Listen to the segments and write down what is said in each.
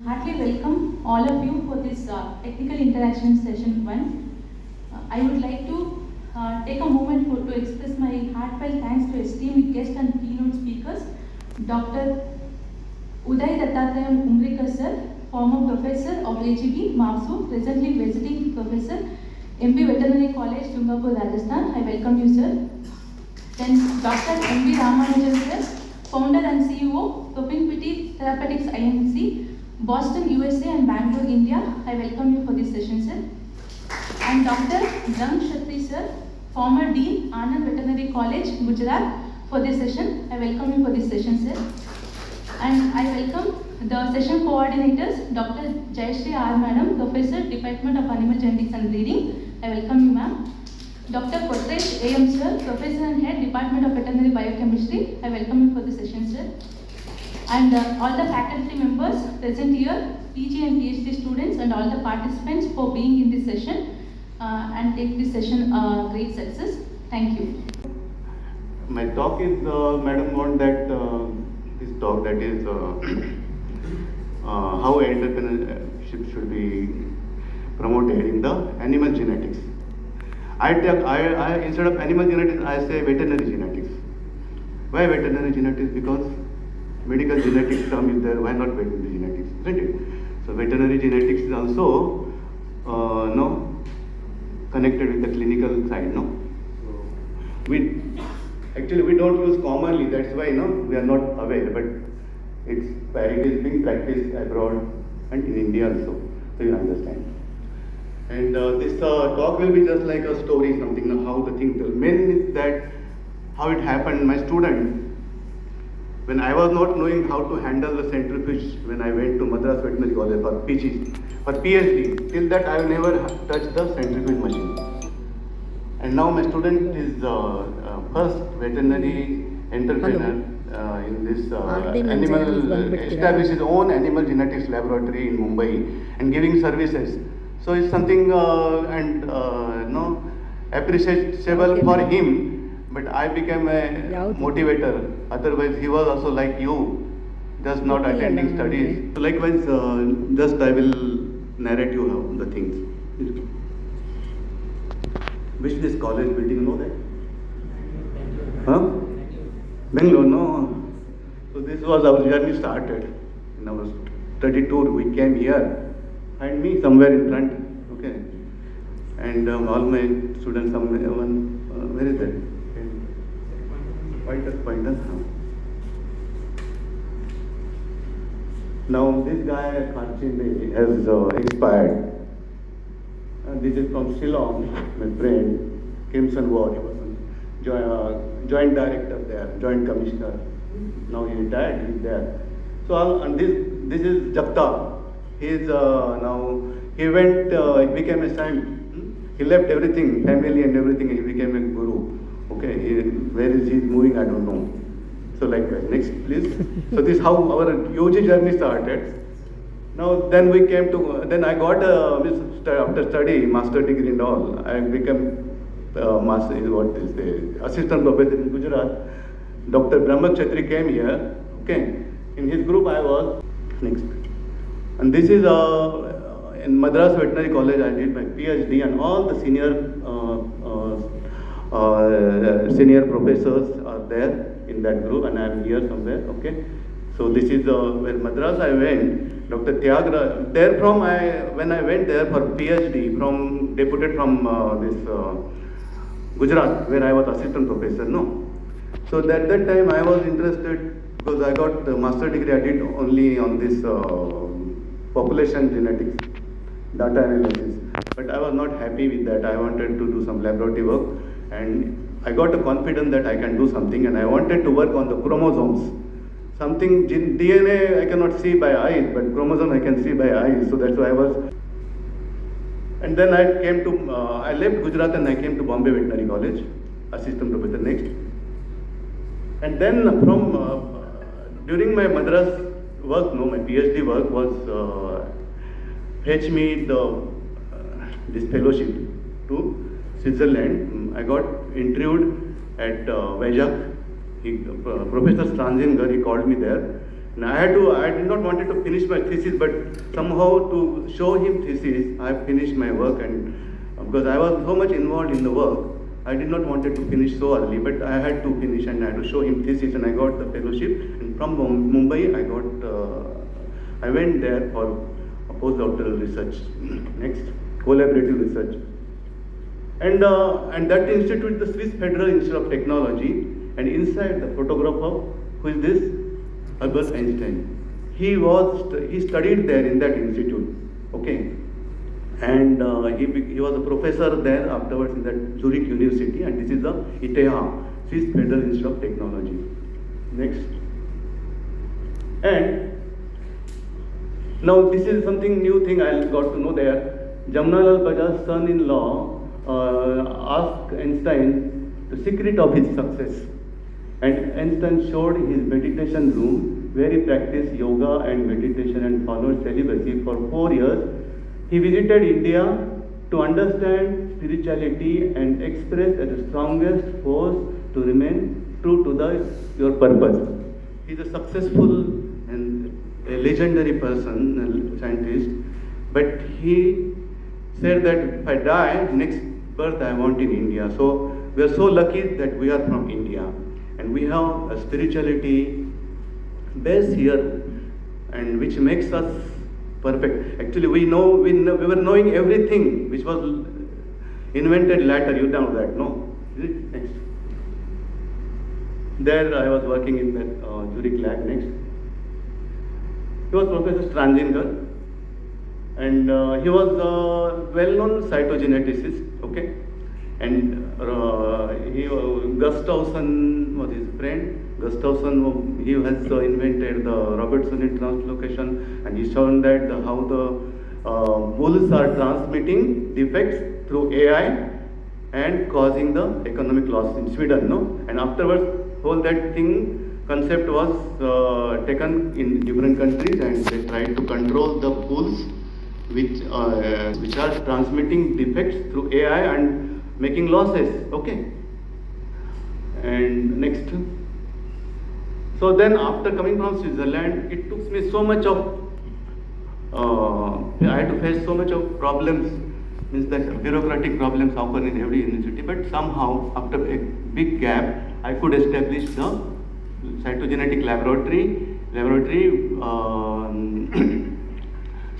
Heartily welcome all of you for this technical interaction session 1. I would like to take a moment to express my heartfelt thanks to esteemed guests and keynote speakers, Dr. Uday Dattatreya Umrikar sir, former professor of AGB, MAPSU, presently visiting professor, MP Veterinary College, Dungapur, Rajasthan. I welcome you, sir. Then Dr. M.V. Ramanujan sir, founder and CEO, Propinquity Therapeutics INC, Boston, USA and Bangalore, India. I welcome you for this session, sir. And Dr. Drang Shatri sir, former Dean, Anand Veterinary College, Gujarat, for this session. I welcome you for this session, sir. And I welcome the session coordinators, Dr. Jayashree R. Madam, Professor, Department of Animal Genetics and Breeding. I welcome you, ma'am. Dr. Kotresh A.M. sir, Professor and Head, Department of Veterinary Biochemistry. I welcome you for this session, sir. And all the faculty members present here, PG and PhD students and all the participants for being in this session and take this session a great success. Thank you. My talk is, Madam want that this talk that is how entrepreneurship should be promoted in the animal genetics. I instead of animal genetics, I say veterinary genetics. Why veterinary genetics? Because medical genetics term is there, why not veterinary genetics, isn't it? So veterinary genetics is also connected with the clinical side, no? So we don't use commonly, that's why we are not aware, but it is being practiced abroad and in India also, so you understand. And this talk will be just like a story, something, how the thing, the main is that how it happened. My student, when I was not knowing how to handle the centrifuge, when I went to Madras Veterinary College for PG, for PhD, till that I have never touched the centrifuge machine. And now my student is first veterinary entrepreneur in this animal, established his own animal genetics laboratory in Mumbai and giving services. So it's something appreciable for him. But I became a motivator. Otherwise, he was also like you, just not attending studies. So likewise, just I will narrate you how the things. Which this college building, you know that? Huh? Bangalore, no. So this was our journey started. In our study tour, we came here. Find me somewhere in front, okay? And all my students, where is that? Pointer. Now this guy Kharchinde has expired. This is from Shillong, my friend, Kimson Ward. He was joint director there, joint commissioner. Now he retired, he's there. So and this is Japta. He is now, he went, he became a saint. He left everything, family and everything, he became a guru. Okay, where is he moving, I don't know. So likewise, next please. So this is how our UG journey started. Now then we came to, then I got after study, master degree and all, I became master, assistant professor in Gujarat. Dr. Brahma Kshatri came here, okay. In his group I was, next. And this is in Madras Veterinary College I did my PhD and all the senior professors are there in that group and I am here somewhere, okay. So this is where Madras I went, Dr. Tyagara, there from when I went there for PhD, deputed from Gujarat, where I was assistant professor, no. So at that time I was interested because I got the master degree I did only on this population genetics, data analysis. But I was not happy with that. I wanted to do some laboratory work. And I got a confidence that I can do something and I wanted to work on the chromosomes. Something, DNA I cannot see by eyes, but chromosome I can see by eyes, so that's why I was. And then I came to, I left Gujarat and I came to Bombay Veterinary College, assistant professor next. And then from, during my Madras work, my PhD work was, fetch me this fellowship to Switzerland. I got interviewed at Vizag. Professor Stranzinger, he called me there And I did not wanted to finish my thesis, but somehow to show him thesis, I finished my work, and because I was so much involved in the work, I did not wanted to finish so early, but I had to finish and I had to show him thesis, and I got the fellowship. And from Mumbai, I went there for postdoctoral research. Next, collaborative research. And that institute, the Swiss Federal Institute of Technology, and inside the photographer, who is this? Albert Einstein. He studied there in that institute, okay, and he was a professor there afterwards in that Zurich University, and this is the ITH, Swiss Federal Institute of Technology. Next, and now this is something new thing I got to know there. Jamnalal Bajaj's son-in-law asked Einstein the secret of his success. And Einstein showed his meditation room where he practiced yoga and meditation and followed celibacy for 4 years. He visited India to understand spirituality and express as the strongest force to remain true to your purpose. He's a successful and a legendary person, a scientist, but he said that if I die, next birth I want in India. So we are so lucky that we are from India. And we have a spirituality base here, and which makes us perfect. Actually, we were knowing everything which was invented later. You know that, no? Next. There I was working in that Zurich lab. Next. He was Professor Stranzinger, and he was a well-known cytogeneticist. Okay. And Gustavson was his friend. Gustavson, he has invented the Robertson translocation, and he shown that how the bulls are transmitting defects through AI and causing the economic loss in Sweden, no? And afterwards, whole that concept was taken in different countries, and they tried to control the bulls which are transmitting defects through AI and making losses, okay. And next. So then after coming from Switzerland, it took me so much of, I had to face so much of problems, means that bureaucratic problems occur in every university, but somehow after a big gap, I could establish the cytogenetic laboratory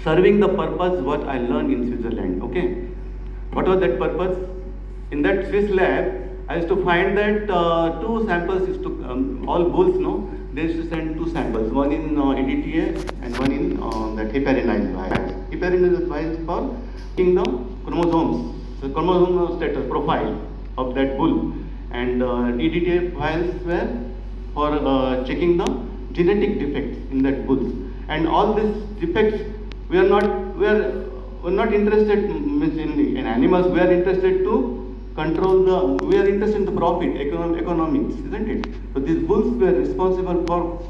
serving the purpose what I learned in Switzerland, okay. What was that purpose? In that Swiss lab, I used to find that 2 samples used to, all bulls, no, they used to send 2 samples, one in EDTA and one in that heparinized virus. Heparinized virus for checking the chromosomes, the chromosome status profile of that bull, and EDTA files were for checking the genetic defects in that bulls. And all these defects, we are not interested in animals. We are interested to we are interested in the profit, economics, isn't it? So these bulls were responsible for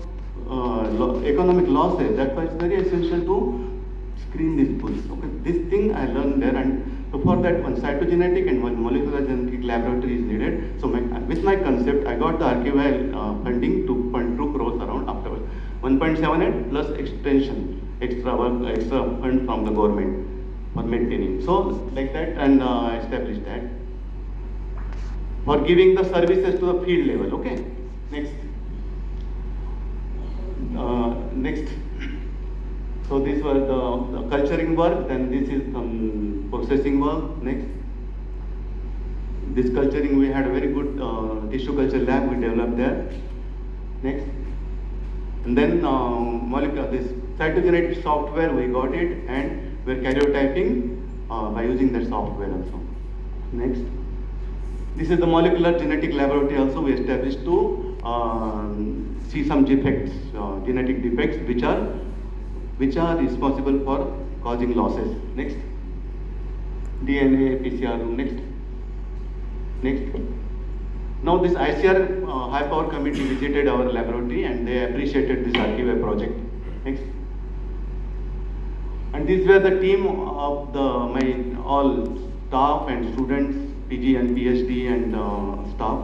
economic losses. That's why it's very essential to screen these bulls. Okay, this thing I learned there, and so for that one cytogenetic and one molecular genetic laboratory is needed. So with my concept, I got the archival funding 2.2 crores around afterwards, 1.78 plus extra fund from the government for maintaining. So like that, and I established that. For giving the services to the field level, okay? Next. Next. So this was the culturing work, then this is some processing work. Next. This culturing, we had a very good tissue culture lab we developed there. Next. And then this cytogenetic software, we got it, and we're karyotyping by using that software also. Next. This is the molecular genetic laboratory also we established to see some defects, genetic defects which are responsible for causing losses. Next. DNA, PCR room. Next. Now this ICR high power committee visited our laboratory and they appreciated this archive project. Next. And these were the team of my all staff and students, PG and PhD and staff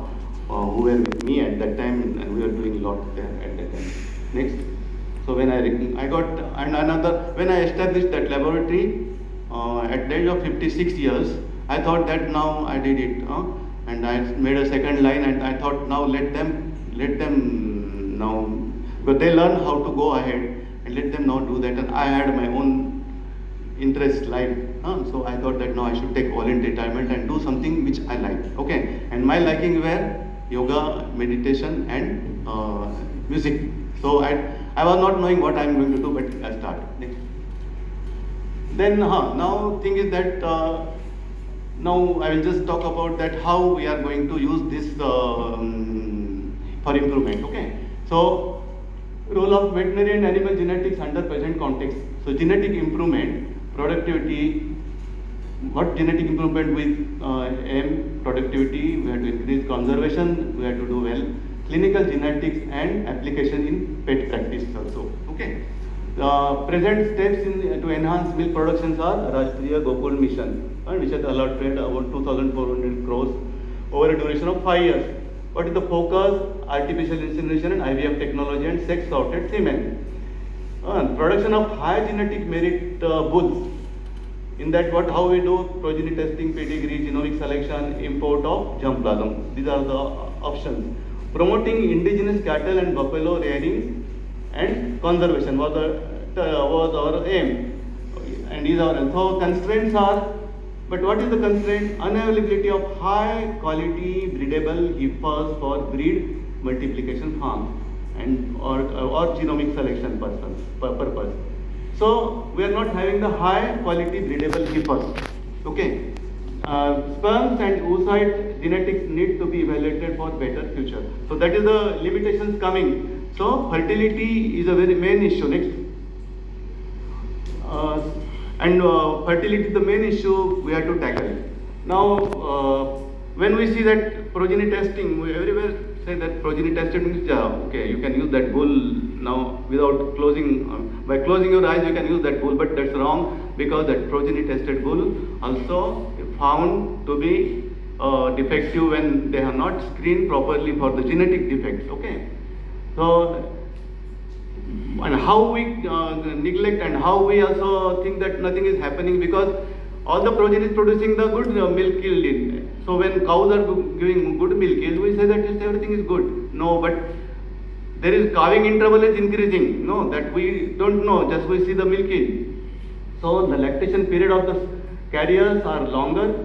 who were with me at that time, and we were doing a lot there at that time. Next. So when I got, and another, when I established that laboratory at the age of 56 years, I thought that now I did it, and I made a second line, and I thought now let them now, but they learn how to go ahead, and let them now do that. And I had my own interest life, so I thought that now I should take voluntary retirement and do something which I like. Okay, and my liking were yoga, meditation, and music. So I was not knowing what I am going to do, but I started. Then now thing is that now I will just talk about that how we are going to use this for improvement. Okay, so role of veterinary and animal genetics under present context. So genetic improvement, productivity. What genetic improvement with aim productivity? We have to increase conservation. We have to do well. Clinical genetics and application in pet practice also. Okay. Present steps to enhance milk productions are Rashtriya Gokul Mission, which has allotted about 2,400 crores over a duration of 5 years. What is the focus? Artificial insemination and IVF technology and sex-sorted semen. Production of high genetic merit bulls. In that, how we do progeny testing, pedigree, genomic selection, import of germplasm. These are the options. Promoting indigenous cattle and buffalo rearing and conservation was our aim. And these are so constraints are. But what is the constraint? Unavailability of high quality breedable heifers for breed multiplication farms and or genomic selection purpose. So we are not having the high quality breedable heifers. Okay. Sperms and oocyte genetics need to be evaluated for better future. So that is the limitations coming. So fertility is a very main issue. Next. Fertility is the main issue we have to tackle. Now, when we see that progeny testing, we everywhere say that progeny testing is okay. You can use that bull now without closing. By closing your eyes, you can use that bull, but that's wrong because that progeny tested bull also found to be defective when they have not screened properly for the genetic defects. Okay, so. And how we neglect and how we also think that nothing is happening because all the progeny is producing the good milk yield. So when cows are giving good milk yield, we say that everything is good. No, but there is calving interval is increasing. No, that we don't know. Just we see the milk yield. So the lactation period of the carriers are longer,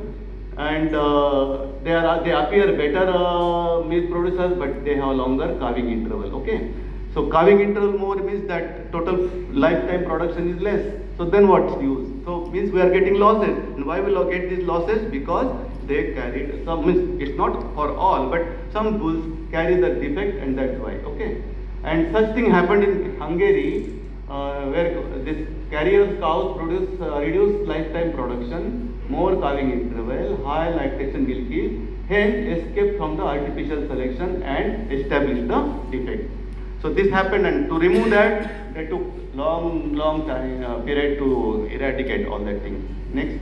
and they appear better milk producers, but they have longer calving interval. Okay. So calving interval more means that total lifetime production is less. So then what's use? So means we are getting losses. And why will we get these losses? Because they carried some, means it's not for all, but some bulls carry the defect, and that's why. Okay. And such thing happened in Hungary, where this carrier cows produce reduced lifetime production, more calving interval, high lactation milk yield, hence escape from the artificial selection and establish the defect. So this happened, and to remove that, they took long time period to eradicate all that thing. Next.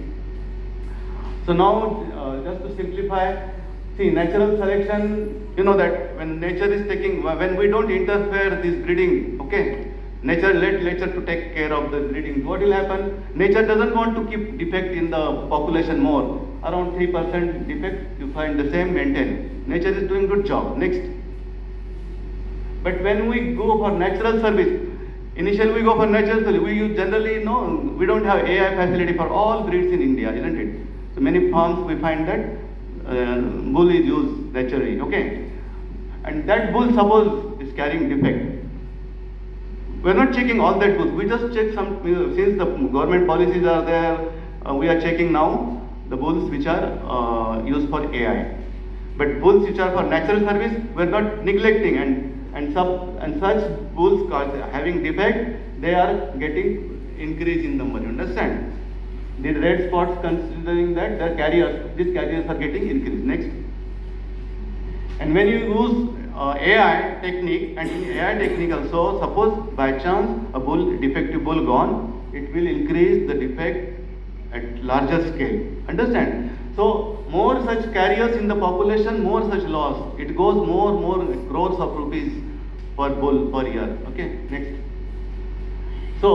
So now, just to simplify, see natural selection. You know that when nature is taking, when we don't interfere this breeding, okay, let nature to take care of the breeding. What will happen? Nature doesn't want to keep defect in the population more. Around 3% defect, you find the same maintain. Nature is doing good job. Next. But when we go for natural service, initially we go for natural service. We generally know we don't have AI facility for all breeds in India, isn't it? So many farms we find that bull is used naturally, okay? And that bull suppose is carrying defect. We are not checking all that bulls. We just check some, since the government policies are there, we are checking now the bulls which are used for AI. But bulls which are for natural service, we are not neglecting, and such bulls having defect, they are getting increase in number. You understand? The red spots, considering that the carriers, these carriers are getting increased. Next. And when you use AI technique, and in AI technique also, suppose by chance a bull, defective bull gone, it will increase the defect at larger scale. Understand? So more such carriers in the population, more such loss. It goes more crores of rupees per bull per year. Okay, next. So,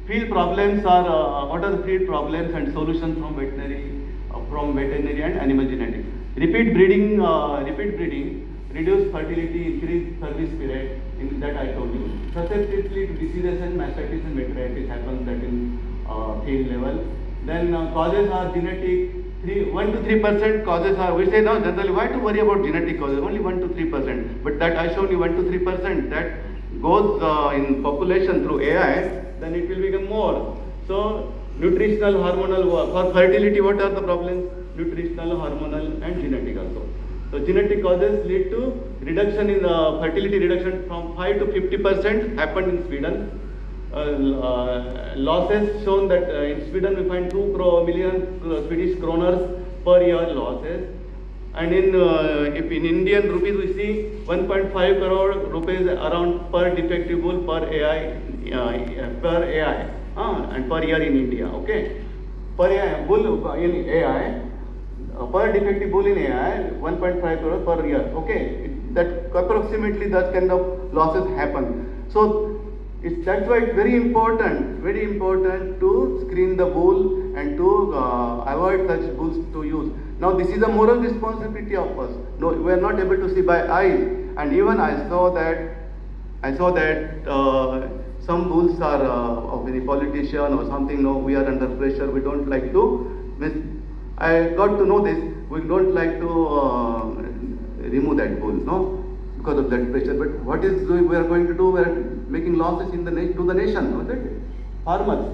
field problems are what are the field problems and solutions from veterinary and animal genetics. Repeat breeding reduce fertility, increase service period. In that I told you. Susceptibility to diseases and mastitis and meningitis happens that in field level. Then causes are genetic. 1 to 3% causes are. We say now generally why to worry about genetic causes? Only 1 to 3%. But that I showed you 1 to 3% that goes in population through AI. Then it will become more. So nutritional, hormonal, for fertility, what are the problems? Nutritional, hormonal, and genetic also. So genetic causes lead to reduction in fertility reduction from 5 to 50% happened in Sweden. Losses shown that in Sweden we find 2 million Swedish kroners per year losses. And if in Indian rupees we see 1.5 crore rupees around per defective bull per AI and per year in India. Okay, per AI, bull in AI. Per defective bull in AI 1.5 crore per year. Okay, that approximately that kind of losses happen. So that's why it's very important to screen the bull and to avoid such bulls to use. Now this is a moral responsibility of us. No, we are not able to see by eyes, and even I saw that some bulls are of any politician or something. No, we are under pressure. We don't like to. I got to know this. We don't like to remove that bull, no, because of that pressure. But what is we are going to do? We are making losses in to the nation, no, that farmers.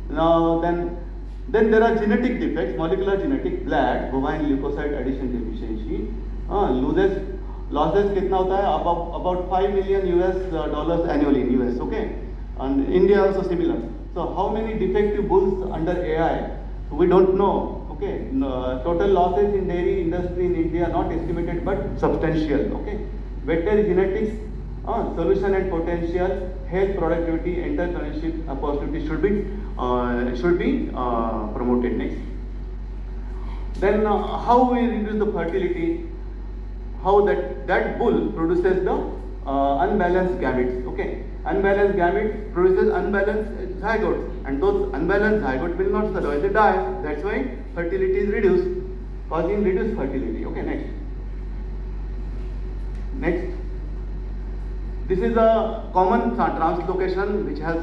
Now then there are genetic defects, molecular genetic, black bovine leukocyte addition deficiency. Losses कितना होता है? About $5 million US annually in US. Okay, and India also similar. So how many defective bulls under AI? We don't know. Okay, total losses in dairy industry in India not estimated but substantial. Okay, veterinary genetics, solution and potential, health, productivity, entrepreneurship opportunity should be promoted. Next, then how we reduce the fertility? How that bull produces the unbalanced gametes. Okay, unbalanced gametes produces unbalanced zygotes, and those unbalanced zygotes will not survive; they die. That's why fertility is reduced, causing reduced fertility. Okay, next. This is a common translocation which has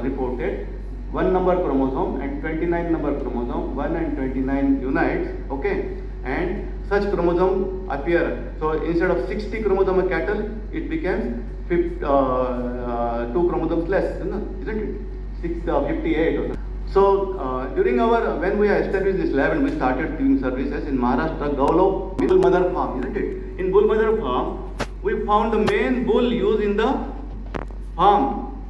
reported 1 number chromosome and 29 number chromosome, 1 and 29 unites. Okay, and such chromosome appear. So instead of 60 chromosome of cattle, it becomes 2 chromosomes less, isn't it? 58 or so. So during when we established this lab and we started giving services in Maharashtra, Gaulav Bull Mother Farm, isn't it? In Bull Mother Farm, we found the main bull used in the farm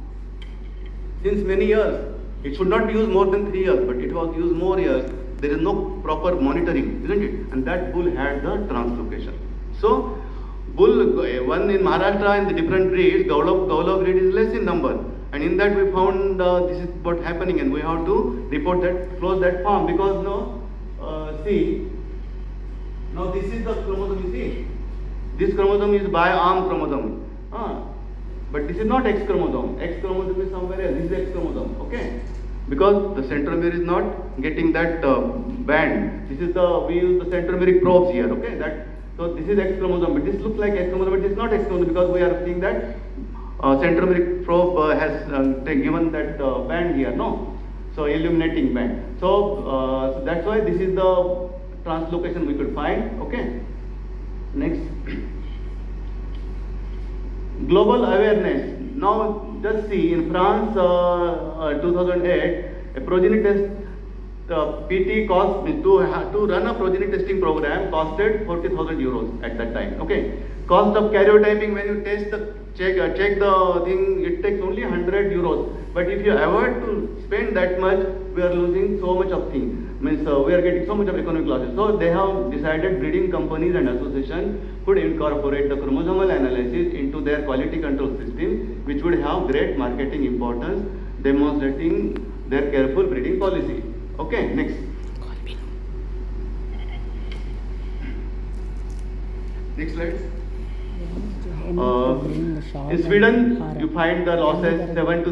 since many years. It should not be used more than 3 years, but it was used more years. There is no proper monitoring, isn't it? And that bull had the translocation. So bull, one in Maharashtra and the different breeds, Gaulav breed is less in number. And in that we found this is what happening, and we have to report that, close that farm, because see, now this is the chromosome, you see. This chromosome is bi-arm chromosome. But this is not X chromosome. X chromosome is somewhere else. This is X chromosome. Okay? Because the centromere is not getting that band. This is we use the centromeric probes here. Okay? So this is X chromosome, but this looks like X chromosome, but it is not X chromosome, because we are seeing that centromeric probe has given that band here, no? So illuminating band. So that's why this is the translocation we could find. Okay. Next, global awareness. Now just see, in France, 2008, a progeny test PT cost to run a progeny testing program costed 40,000 euros at that time. Okay, cost of karyotyping, when you test check the thing, it takes only 100 euros. But if you avoid to spend that much, we are losing so much of things. Means we are getting so much of economic losses. So they have decided breeding companies and associations could incorporate the chromosomal analysis into their quality control system, which would have great marketing importance, demonstrating their careful breeding policy. Okay, next. Next slide. In Sweden, you find the losses 7 to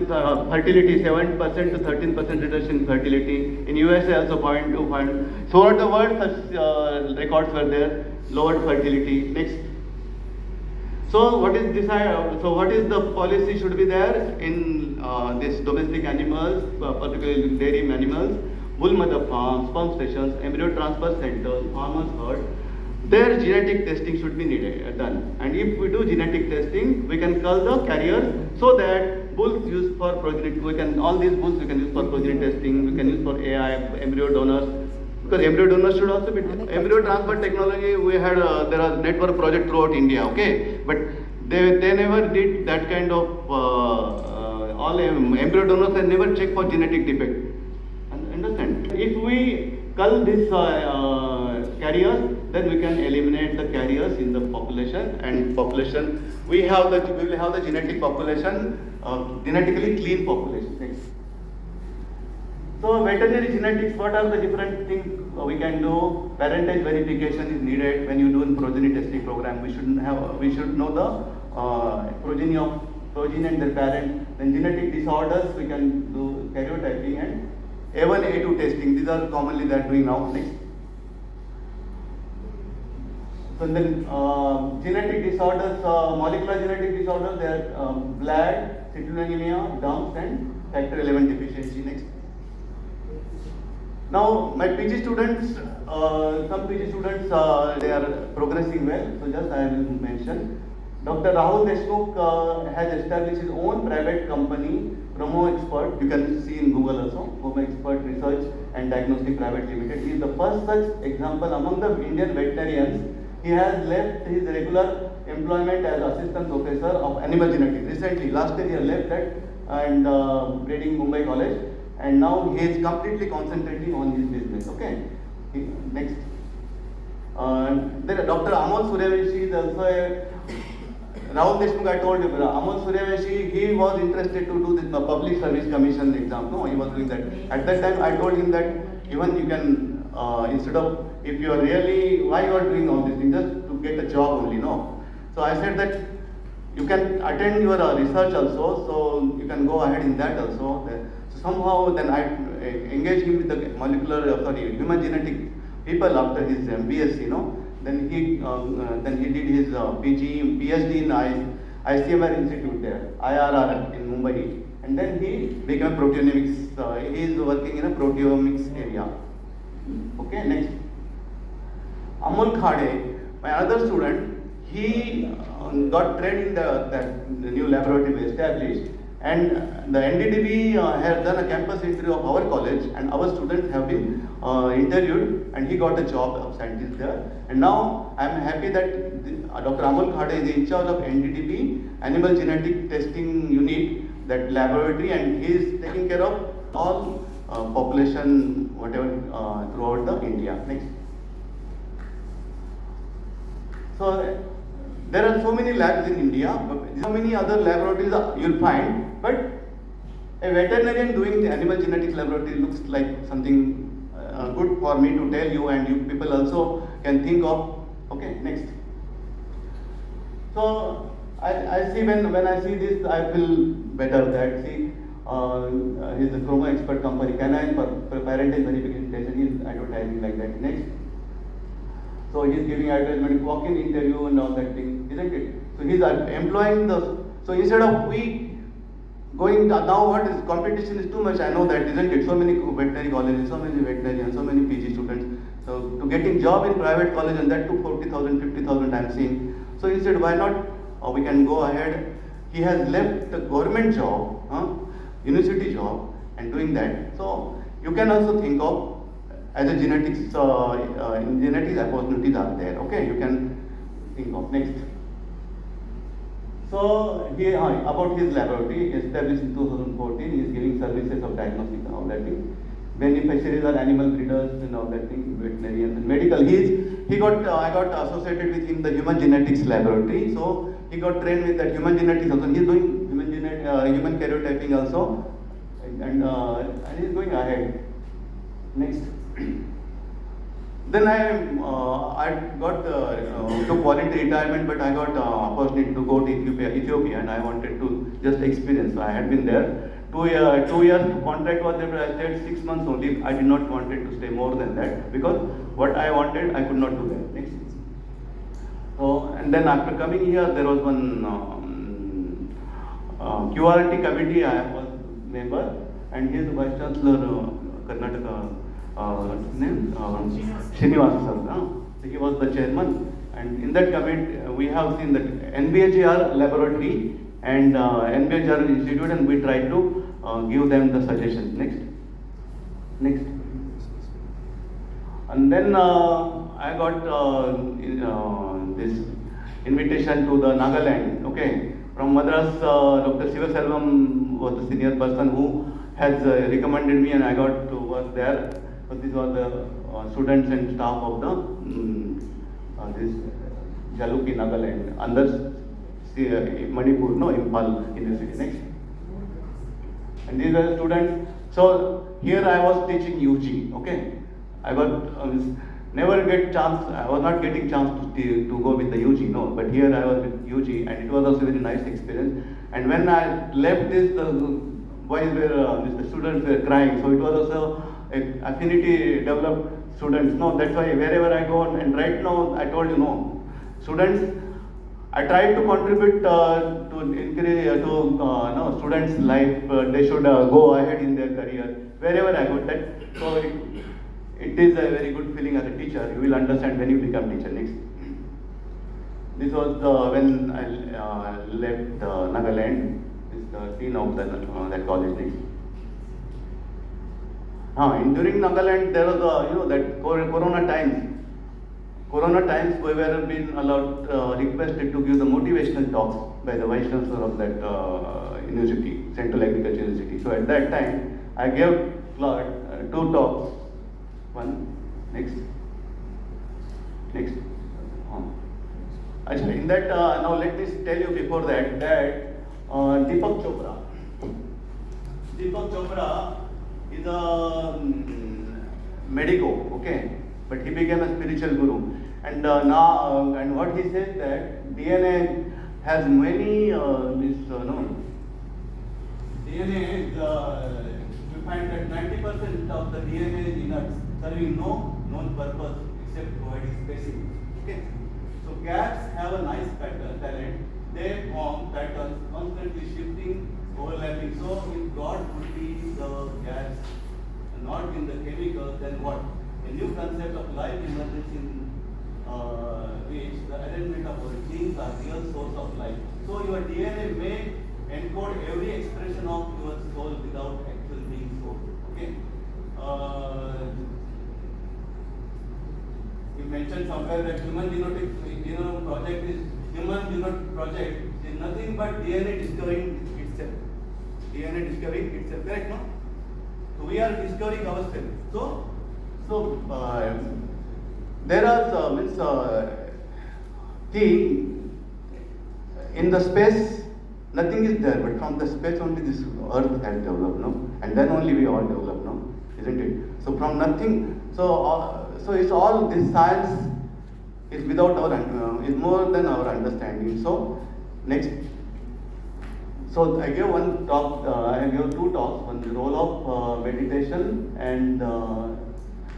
fertility 7% to 13% reduction in fertility. In USA also point to find. So throughout the world, such records were there. Lowered fertility. Next. So what is desired? So what is the policy should be there in this domestic animals, particularly dairy animals, bull mother farms, pump stations, embryo transfer centers, farmers herd. Their genetic testing should be done. And if we do genetic testing, we can cull the carriers so that bulls used for progeny. We can all these bulls we can use for progeny testing. We can use for AI embryo donors. Because embryo donors should also be embryo transfer technology. We had there are network project throughout India, okay, but they never did that kind of all embryo donors and never check for genetic defect. Understand? If we cull this carriers, then we can eliminate the carriers in the population, and population we will have the genetic population, genetically clean population. Next. So veterinary genetics, what are the different things we can do? Parentage verification is needed when you do progeny testing program. We should know the progeny and their parent. Then genetic disorders we can do karyotyping and A1, A2 testing. These are commonly they are doing now. Next. So then genetic disorders, molecular genetic disorders, they are blood, cytopenia, dumps, and factor 11 deficiency. Next. Now my PG students, some PG students, they are progressing well. So just I will mention. Dr. Rahul Deshmukh has established his own private company, Promo Expert. You can see in Google also, Promo Expert Research and Diagnostic Private Limited. He is the first such example among the Indian veterinarians. He has left his regular employment as assistant professor of animal genetics. Recently, last year he has left that and breeding Mumbai College, and now he is completely concentrating on his business. Okay. Next. Then Dr. Amol Suryavanshi is also a Rahul Deshmukh, I told you, Amol Suryavanshi, he was interested to do this public service commission exam. No, he was doing that. At that time, I told him that even you can, instead of, if you are really, why you are doing all these things, just to get a job only, no. So I said that you can attend your research also, so you can go ahead in that also. So somehow then I engaged him with the human genetic people after his MBSc, you know. Then he did his PG, PhD in ICMR Institute there, IRR in Mumbai, and then he became a proteomics. He is working in a proteomics area. Okay, next. Amol Khade, my other student, he got trained in the new laboratory we established, and the NDDB has done a campus interview of our college, and our students have been interviewed, and he got the job of scientist there. And now I am happy that Dr. Amol Khade is in charge of NDDB, Animal Genetic Testing Unit, that laboratory, and he is taking care of all population, whatever, throughout the India. Next. So there are so many labs in India, so many other laboratories you'll find, but a veterinarian doing the animal genetics laboratory looks like something good for me to tell you, and you people also can think of. Okay, next. So I see when I see this, I feel better that see he's a Promo Expert company, canine for parentage verification, he's advertising like that. Next. So he's giving advertisement, walk-in interview and all that thing, isn't it? So he's employing so instead of we going now, what is competition is too much, I know that, isn't it? So many veterinary colleges, so many veterinarians, so many PG students. So to getting job in private college, and that to 40,000, 50,000 I'm seeing. So he said, why not? We can go ahead. He has left the government job, university job, and doing that. So you can also think of as a genetics, in genetics opportunities are there. Okay, you can think of. Next. So here about his laboratory, established in 2014, he is giving services of diagnostic and all that thing. Beneficiaries are animal breeders and all that thing, veterinarians and medical. I got associated with him the human genetics laboratory. So he got trained with that human genetics also. He is doing human karyotyping also, and he is going ahead. Next. Then I got took voluntary retirement, but I got opportunity to go to Ethiopia, and I wanted to just experience. So I had been there 2 years. Contract was there, but I stayed 6 months only. I did not wanted to stay more than that because what I wanted I could not do that. Next. So and then after coming here, there was one QRT committee. I was member, and he is the Vice Chancellor Karnataka. Name Srinivas sir. So he was the chairman, and in that committee we have seen that NBHR laboratory and NBHR institute, and we try to give them the suggestions. Next, and then I got this invitation to the Nagaland. Okay, from Madras, Dr. Sivaselvam was the senior person who has recommended me, and I got to work there. So these were the students and staff of the this Jaluki Nagaland under Manipur, no, Impal University. Next, and these are the students. So here I was teaching UG. Okay, I got never get chance. I was not getting chance to go with the UG. No, but here I was with UG, and it was also very nice experience. And when I left this, the boys were the students were crying. So it was also affinity developed students. No, that's why wherever I go, and right now I told you, no, students, I try to contribute to encourage no, students' life. They should go ahead in their career wherever I go. That so it is a very good feeling as a teacher. You will understand when you become teacher. Next, this was when I left Nagaland. This is the dean of that college. Next. And during Nagaland, there was that Corona times. Corona times, we were being allowed, requested to give the motivational talks by the vice chancellor of that university, Central Agriculture University. So at that time, I gave 2 talks. One, next. Actually, in that, now let me tell you before that Deepak Chopra is a medico, okay, but he became a spiritual guru, and now and what he says that DNA has many DNA is we find that 90% of the DNA is inert, serving no known purpose except providing spacing. Okay, so cats have a nice talent. They form patterns constantly shifting, overlapping. So if God would be the gas, not in the chemicals, then what? A new concept of life emerges in which the arrangement of our genes are real source of life. So your DNA may encode every expression of your soul without actually being so. Okay. You mentioned somewhere that human genome project is nothing but DNA discovering itself. Correct, no? So we are discovering ourselves. So there are in the space nothing is there, but from the space only this earth has developed, no? And then only we all develop, no? Isn't it? So from nothing, so it's all this science is without our is more than our understanding. So next. So I gave one talk, I gave 2 talks, one the role of meditation, and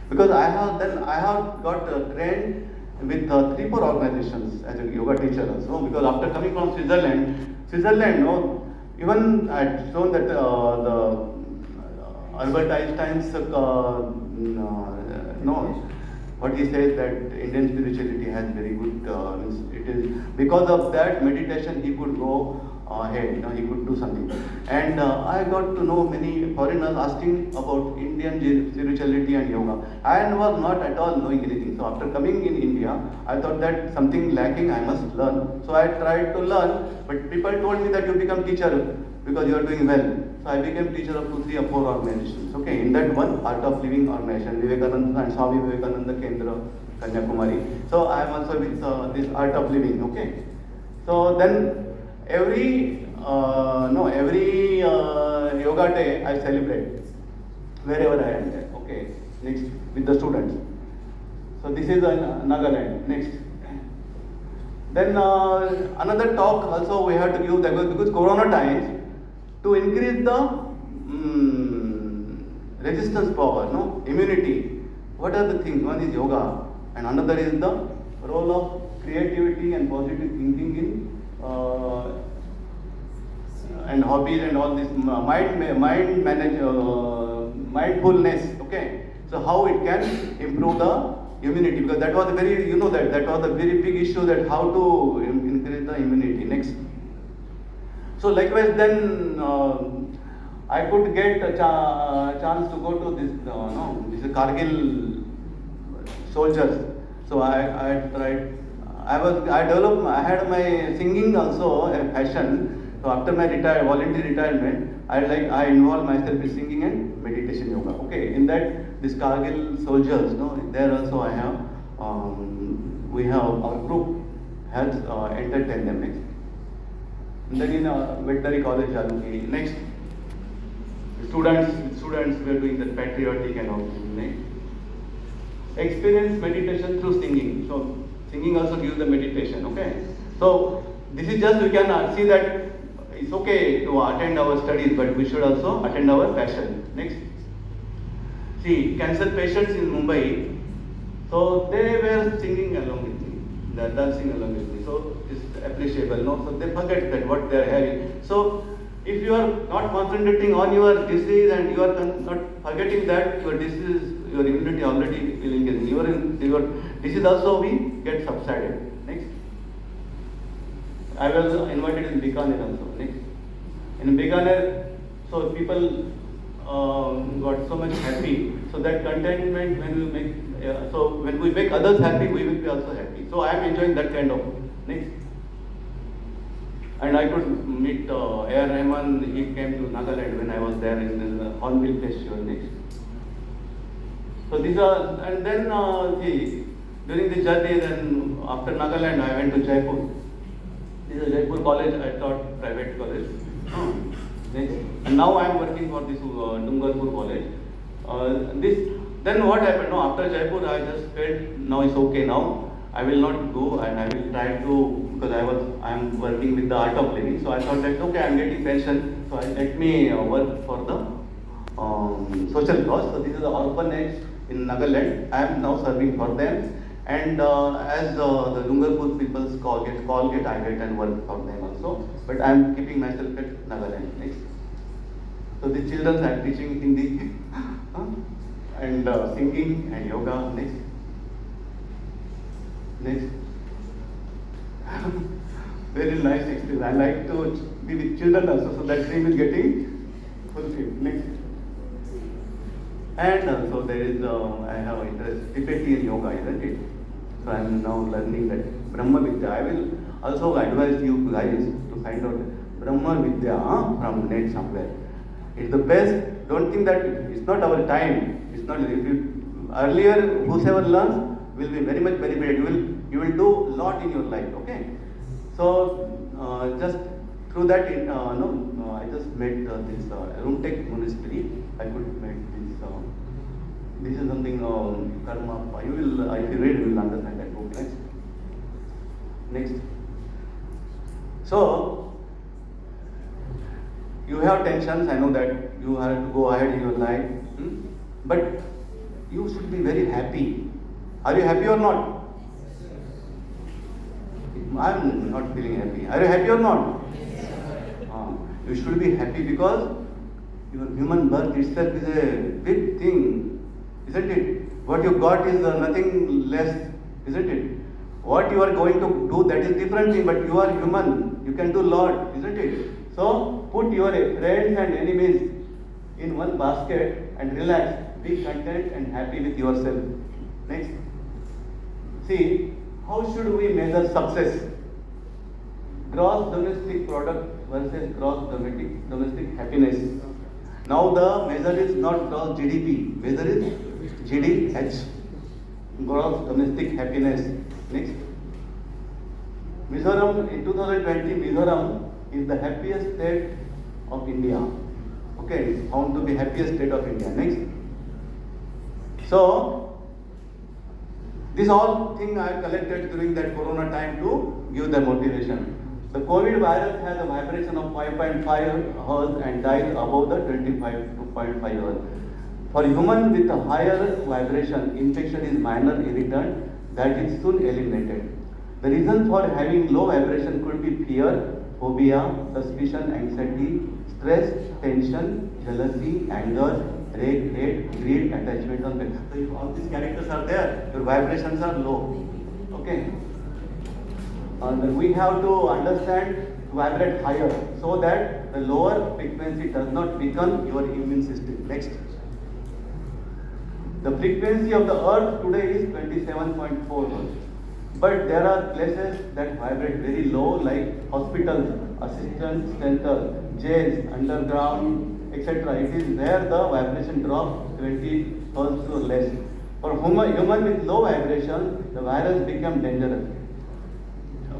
because I have got trained with 3-4 organizations as a yoga teacher also, because after coming from Switzerland, no, even I had shown that the Albert Einstein's what he says that Indian spirituality has very good, it is because of that meditation he could go ahead, he could do something. And I got to know many foreigners asking about Indian spirituality and yoga. I was not at all knowing anything. So after coming in India, I thought that something lacking, I must learn. So I tried to learn, but people told me that you become teacher because you are doing well. So I became teacher of 2, 3 or 4 organizations. Okay, in that one, Art of Living organization, Vivekananda and Swami Vivekananda Kendra, Kanyakumari. So I am also with this Art of Living. Okay, so then every yoga day I celebrate wherever I am there. Okay, next with the students. So this is Nagaland. Next. Then another talk also we have to give that because Corona times to increase the resistance power, no immunity. What are the things? One is yoga, and another is the role of creativity and positive thinking in and hobbies and all this mindfulness. Okay, so how it can improve the immunity, because that was a very that was a very big issue, that how to increase the immunity. Next. So likewise, then I could get a chance to go to this this is Kargil soldiers. So I tried. I had my singing also a passion. So after my voluntary retirement, I involved myself in singing and meditation yoga. Okay, in that this Kargil soldiers, there also I have we have our group has entertained them. Next. And then in veterinary college, next students were doing the patriotic and all. Next. Experience meditation through singing. So singing also gives the meditation. Okay. So this is just, you can see that it's okay to attend our studies, but we should also attend our passion. Next. See, cancer patients in Mumbai, so they were singing along with me, they are dancing along with me. So it's appreciable, no? So they forget that what they are having. So if you are not concentrating on your disease and you are not forgetting that your disease, your immunity already will increase. Your disease also will get subsided. Next. I was invited in Bikaner also. Next. In Bikaner, so people got so much happy. So that contentment, when we make, so when we make others happy, we will be also happy. So I am enjoying that kind of. Next. And I could meet A.R. Rahman. He came to Nagaland when I was there in the Hornbill Festival. Next. So these are, and then during the journey, then after Nagaland, I went to Jaipur. This is Jaipur college. I taught private college. Next. And now I am working for this Dungarpur college. Then what happened? No, after Jaipur, I just felt now it's okay. Now I will not go, and I will try to, because I am working with the art of living. So I thought that okay, I am getting pension, so let me work for the social cause. So this is the orphanage in Nagaland. I am now serving for them. And as the Dungarpur people's call get, I get and work for them also. But I am keeping myself at Nagaland. Next. So the children I am teaching Hindi and singing and yoga. Next. Next. Very nice experience. I like to be with children also, so that dream is getting fulfilled. Next. And also there is, I have interest Tibetan yoga, isn't it? So I am now learning that Brahma Vidya. I will also advise you guys to find out Brahma Vidya from net somewhere. It's the best. Don't think that it's not our time. It's not. If you, earlier, whosoever learns will be very much benefited. You will do a lot in your life. Okay. So just through that, I just met this Rumtek monastery. I could meet this. This is something karma. You will, if you read, you will understand that book. Next. Next. So you have tensions. I know that you have to go ahead in your life, but you should be very happy. Are you happy or not? I am not feeling happy. Are you happy or not? You should be happy because your human birth itself is a big thing, isn't it? What you got is nothing less, isn't it? What you are going to do, that is different thing, but you are human. You can do lot, isn't it? So put your friends and enemies in one basket and relax. Be content and happy with yourself. Next. See, how should we measure success? Gross domestic product versus gross domestic happiness. Now the measure is not gross GDP, measure is GDH, gross domestic happiness. Next. Mizoram, in 2020, Mizoram is the happiest state of India. Okay, it's found to be happiest state of India. Next. So, This all thing I collected during that Corona time to give the motivation. The COVID virus has a vibration of 5.5 Hz and dies above the 25.5 Hz. For human with a higher vibration, infection is minor irritant that is soon eliminated. The reason for having low vibration could be fear, phobia, suspicion, anxiety, stress, tension, jealousy, anger, rage, hate, greed, attachment on them. So if all these characters are there, your vibrations are low. Okay? And we have to understand to vibrate higher so that the lower frequency does not weaken your immune system. Next. The frequency of the earth today is 27.4 Hz. But there are places that vibrate very low, like hospitals, assistance centers, jails, underground, etc. It is where the vibration drops 20 Hz or less. For human with low vibration, the virus becomes dangerous.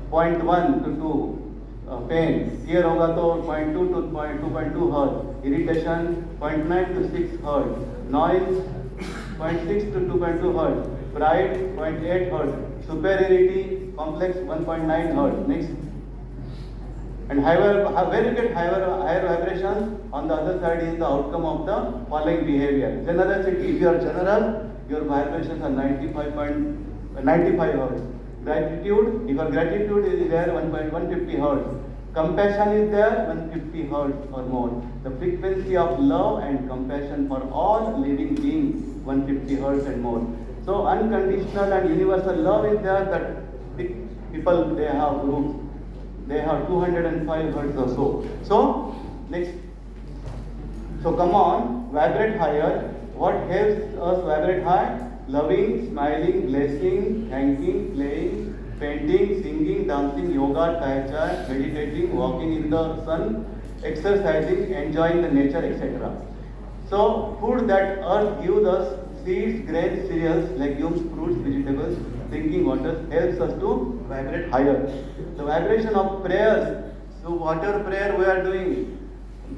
0.1 to 2 pain, fear होगा तो 0.2 to 2.2 Hz, irritation 0.9 to 6 Hz, noise 0.6 to 2.2 Hz, pride 0.8 Hz, superiority complex 1.9 Hz. Next. And where you get higher vibrations, on the other side is the outcome of the following behavior. Generosity, if you are generous, your vibrations are 95 Hz. Gratitude, if your gratitude is there 150 Hz. Compassion is there 150 Hz or more. The frequency of love and compassion for all living beings 150 Hz and more. So unconditional and universal love is there, that people, they have groups. They have 205 Hz or so. So, next. So come on, vibrate higher. What helps us vibrate high? Loving, smiling, blessing, thanking, playing, painting, singing, dancing, yoga, tai chi, meditating, walking in the sun, exercising, enjoying the nature, etc. So, food that earth gives us, seeds, grains, cereals, legumes, fruits, vegetables, drinking water, helps us to vibrate higher. The vibration of prayers, so whatever prayer we are doing,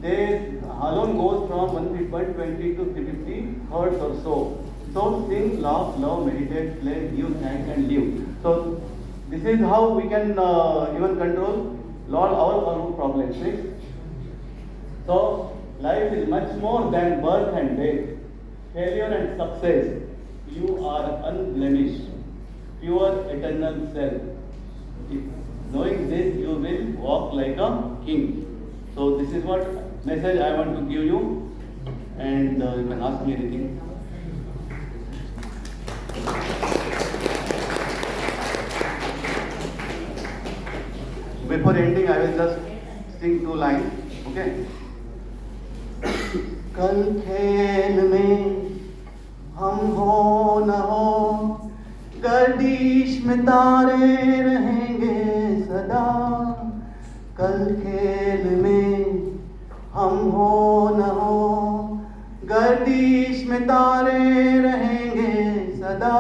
they alone goes from 120 to 350 Hz or so. So sing, laugh, love, meditate, play, give thanks and live. So this is how we can even control all our problems. Right? So life is much more than birth and death, failure and success. You are unblemished, pure eternal self. If knowing this, you will walk like a king. So this is what message I want to give you, and you can ask me anything. Before ending, I will just sing 2 lines. Okay. कल खेल में हम हो न हो, गर्दिश में तारे रहेंगे सदा. कल खेल में हम हो न हो, गर्दिश में तारे रहेंगे सदा.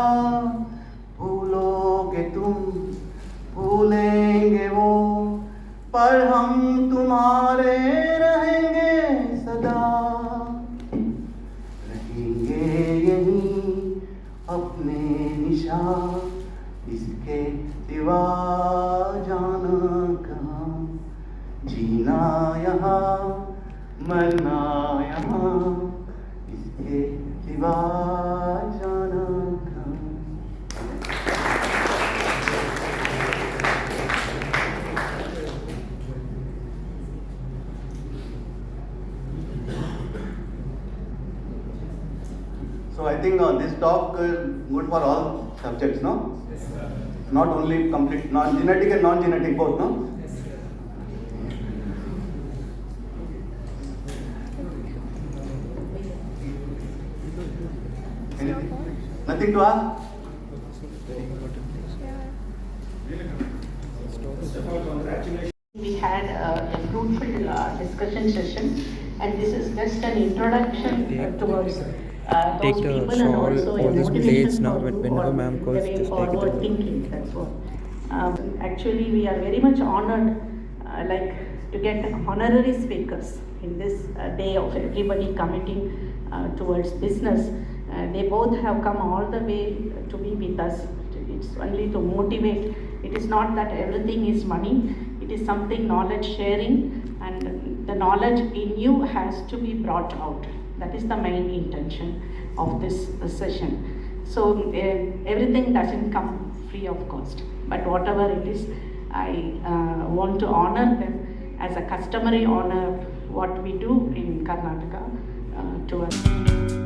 भूलोगे तुम, भूलेंगे वो, पर हम तुम्हारे रहेंगे सदा. रहेंगे यहीं अपने निशान, इसके सिवा जाना कहाँ. जीना यहाँ, मरना यहाँ, इसके सिवा जाना कहाँ. So I think this talk is good for all subjects, no? Yes, sir. Not only complete, genetic and non-genetic both, no? Yes, sir. Anything? Nothing to ask? First of all, congratulations. We had a fruitful discussion session, and this is just an introduction towards Take those the people and shawl also or a these motivation plates now, for but you whenever all ma'am calls, the way just take it forward away. thinking. That's what. Actually, we are very much honored, to get honorary speakers in this day of everybody committing towards business. They both have come all the way to be with us It's only to motivate. It is not that everything is money. It is something knowledge sharing, and the knowledge in you has to be brought out. That is the main intention of this session. So everything doesn't come free of cost, but whatever it is, I want to honor them as a customary honor what we do in Karnataka to us.